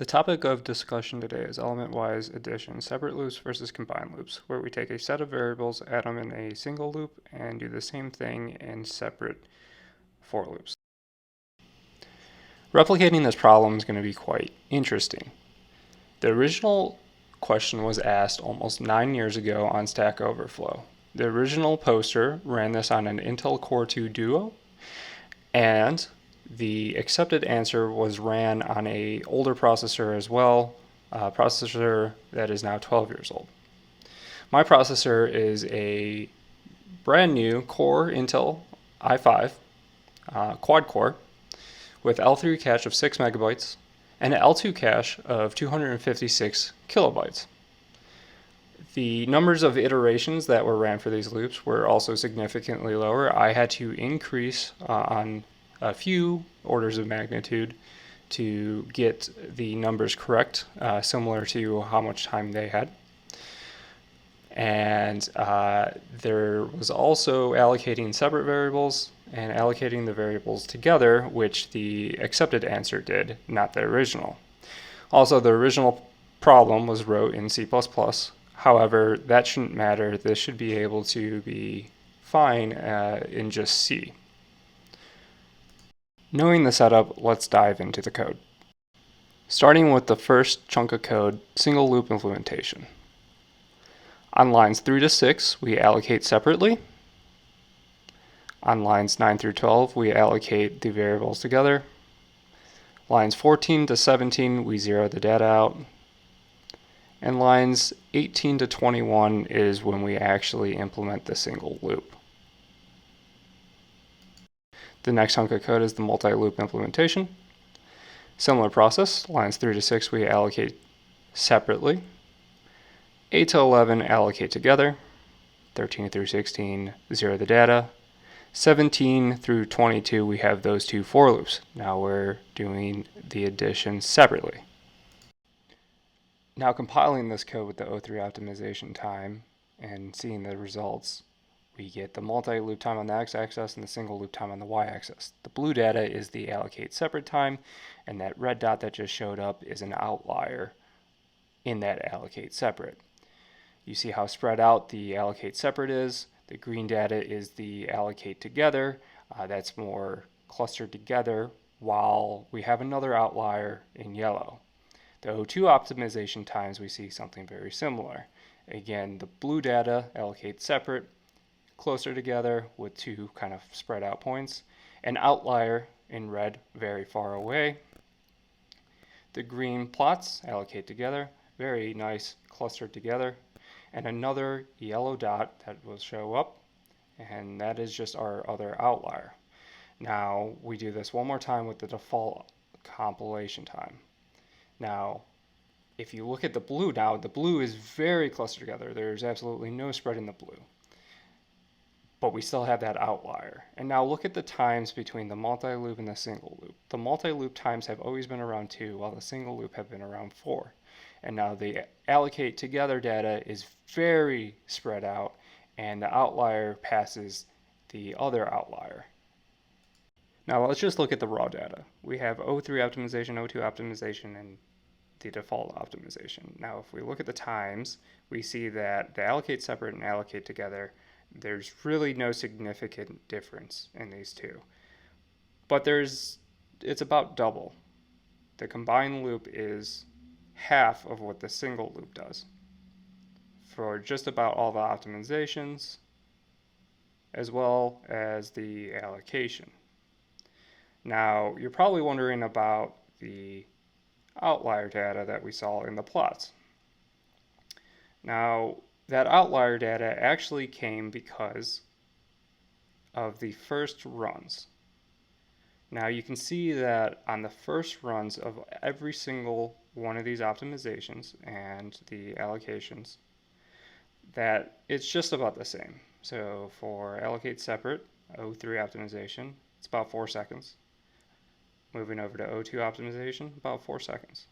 The topic of discussion today is element-wise addition, separate loops versus combined loops, where we take a set of variables, add them in a single loop, and do the same thing in separate for loops. Replicating this problem is going to be quite interesting. The original question was asked almost 9 years ago on Stack Overflow. The original poster ran this on an Intel Core 2 Duo, and the accepted answer was ran on an older processor as well, a processor that is now 12 years old. My processor is a brand new Core Intel i5 quad core with L3 cache of 6 megabytes and an L2 cache of 256 kilobytes. The numbers of iterations that were ran for these loops were also significantly lower. I had to increase on a few orders of magnitude to get the numbers correct, similar to how much time they had. And there was also allocating separate variables and allocating the variables together, which the accepted answer did, not the original. Also, the original problem was wrote in C++. However, that shouldn't matter. This should be able to be fine in just C. Knowing the setup, let's dive into the code. Starting with the first chunk of code, single loop implementation. On lines 3 to 6, we allocate separately. On lines 9 through 12, we allocate the variables together. Lines 14 to 17, we zero the data out. And lines 18 to 21 is when we actually implement the single loop. The next chunk of code is the multi-loop implementation. Similar process, lines 3 to 6 we allocate separately. 8 to 11 allocate together. 13 through 16 zero the data. 17 through 22 we have those two for loops. Now we're doing the addition separately. Now compiling this code with the O3 optimization time and seeing the results, we get the multi-loop time on the x-axis and the single loop time on the y-axis. The blue data is the allocate separate time, and that red dot that just showed up is an outlier in that allocate separate. You see how spread out the allocate separate is. The green data is the allocate together. That's more clustered together, while we have another outlier in yellow. The O2 optimization times, we see something very similar. Again, the blue data allocate separate, closer together with two kind of spread out points. An outlier in red, very far away. The green plots allocate together, very nice, clustered together. And another yellow dot that will show up, and that is just our other outlier. Now we do this one more time with the default compilation time. Now, if you look at the blue now, the blue is very clustered together. There's absolutely no spread in the blue. But we still have that outlier. And now look at the times between the multi-loop and the single loop. The multi-loop times have always been around 2, while the single loop have been around 4. And now the allocate together data is very spread out, and the outlier passes the other outlier. Now let's just look at the raw data. We have O3 optimization, O2 optimization, and the default optimization. Now if we look at the times, we see that the allocate separate and allocate together, there's really no significant difference in these two. But it's about double. The combined loop is half of what the single loop does for just about all the optimizations, as well as the allocation. Now, you're probably wondering about the outlier data that we saw in the plots. Now, that outlier data actually came because of the first runs. Now you can see that on the first runs of every single one of these optimizations and the allocations, that it's just about the same. So for allocate separate, O3 optimization, it's about 4 seconds. Moving over to O2 optimization, about 4 seconds.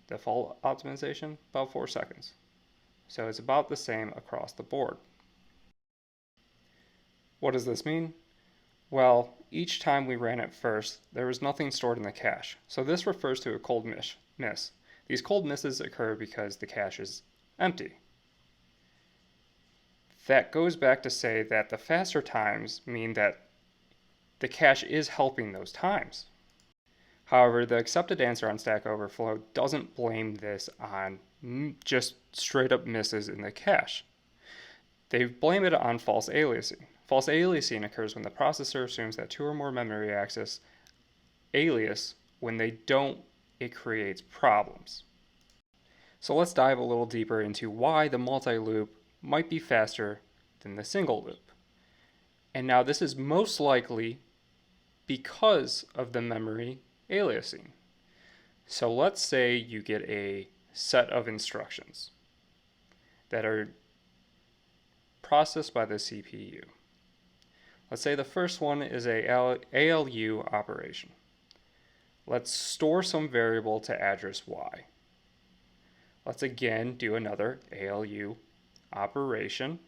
Default optimization, about 4 seconds. So it's about the same across the board. What does this mean? Well, each time we ran it first, there was nothing stored in the cache. So this refers to a cold miss. These cold misses occur because the cache is empty. That goes back to say that the faster times mean that the cache is helping those times. However, the accepted answer on Stack Overflow doesn't blame this on just straight up misses in the cache. They blame it on false aliasing. False aliasing occurs when the processor assumes that two or more memory access alias. When they don't, it creates problems. So let's dive a little deeper into why the multi-loop might be faster than the single loop. And now this is most likely because of the memory aliasing. So let's say you get a set of instructions that are processed by the CPU. Let's say the first one is a ALU operation. Let's store some variable to address Y. Let's again do another ALU operation,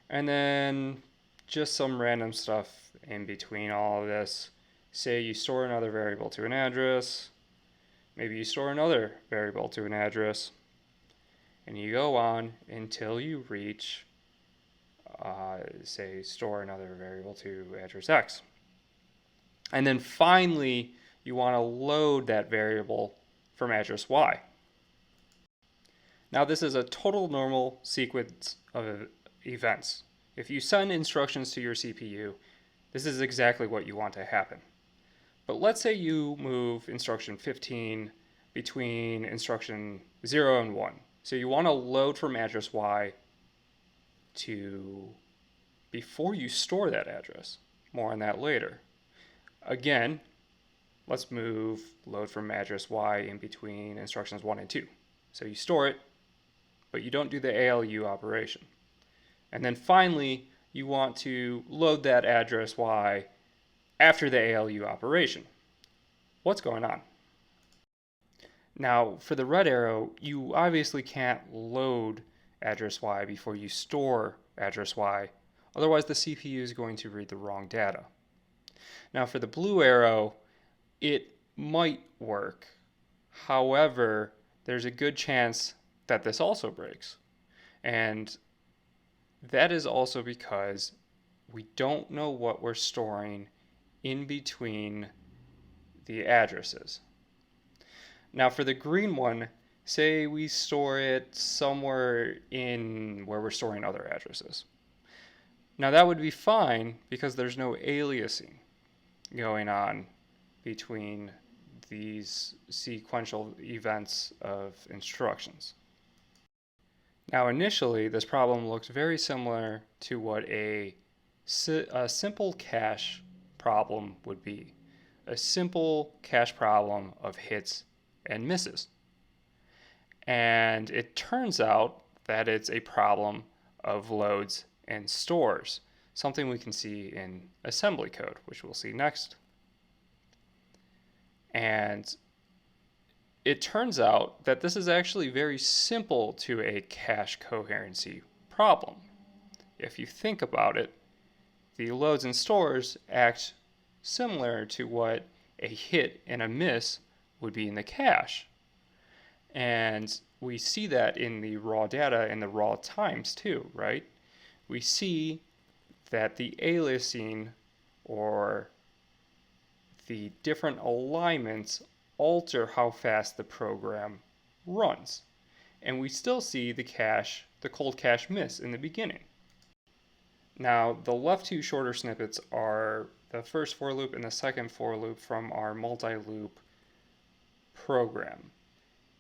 and then just some random stuff in between all of this. Say you store another variable to an address, maybe you store another variable to an address, and you go on until you reach, say, store another variable to address X. And then finally, you want to load that variable from address Y. Now this is a total normal sequence of events. If you send instructions to your CPU, this is exactly what you want to happen. But let's say you move instruction 15 between instruction 0 and 1. So you want to load from address Y to before you store that address. More on that later. Again, let's move load from address Y in between instructions 1 and 2. So you store it, but you don't do the ALU operation. And then finally, you want to load that address Y after the ALU operation. What's going on? Now, for the red arrow, you obviously can't load address Y before you store address Y. Otherwise, the CPU is going to read the wrong data. Now, for the blue arrow, it might work. However, there's a good chance that this also breaks. And that is also because we don't know what we're storing in between the addresses. Now for the green one, say we store it somewhere in where we're storing other addresses. Now that would be fine because there's no aliasing going on between these sequential events of instructions. Now initially, this problem looks very similar to what a simple cache problem would be. A simple cache problem of hits and misses. And it turns out that it's a problem of loads and stores, something we can see in assembly code, which we'll see next. And it turns out that this is actually very simple to a cache coherency problem. If you think about it, the loads and stores act similar to what a hit and a miss would be in the cache. And we see that in the raw data and the raw times too, right? We see that the aliasing or the different alignments alter how fast the program runs. And we still see the cold cache miss in the beginning. Now, the left two shorter snippets are the first for loop and the second for loop from our multi-loop program.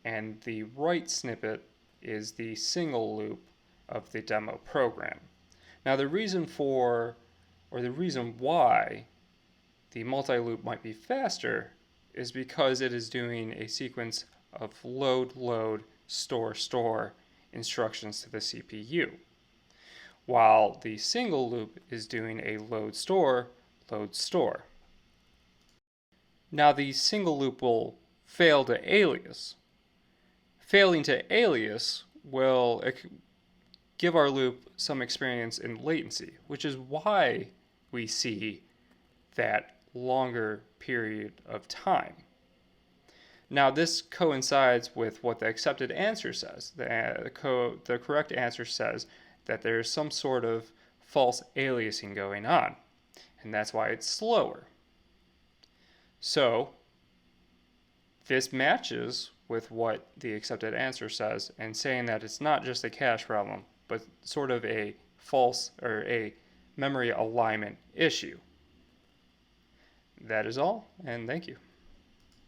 And the right snippet is the single loop of the demo program. Now, the reason why the multi-loop might be faster is because it is doing a sequence of load, load, store, store instructions to the CPU, while the single loop is doing a load, store, load, store. Now the single loop will fail to alias. Failing to alias will give our loop some experience in latency, which is why we see that longer period of time. Now, this coincides with what the accepted answer says. The correct answer says that there's some sort of false aliasing going on, and that's why it's slower. So, this matches with what the accepted answer says, and saying that it's not just a cache problem, but sort of a false or a memory alignment issue. That is all, and thank you.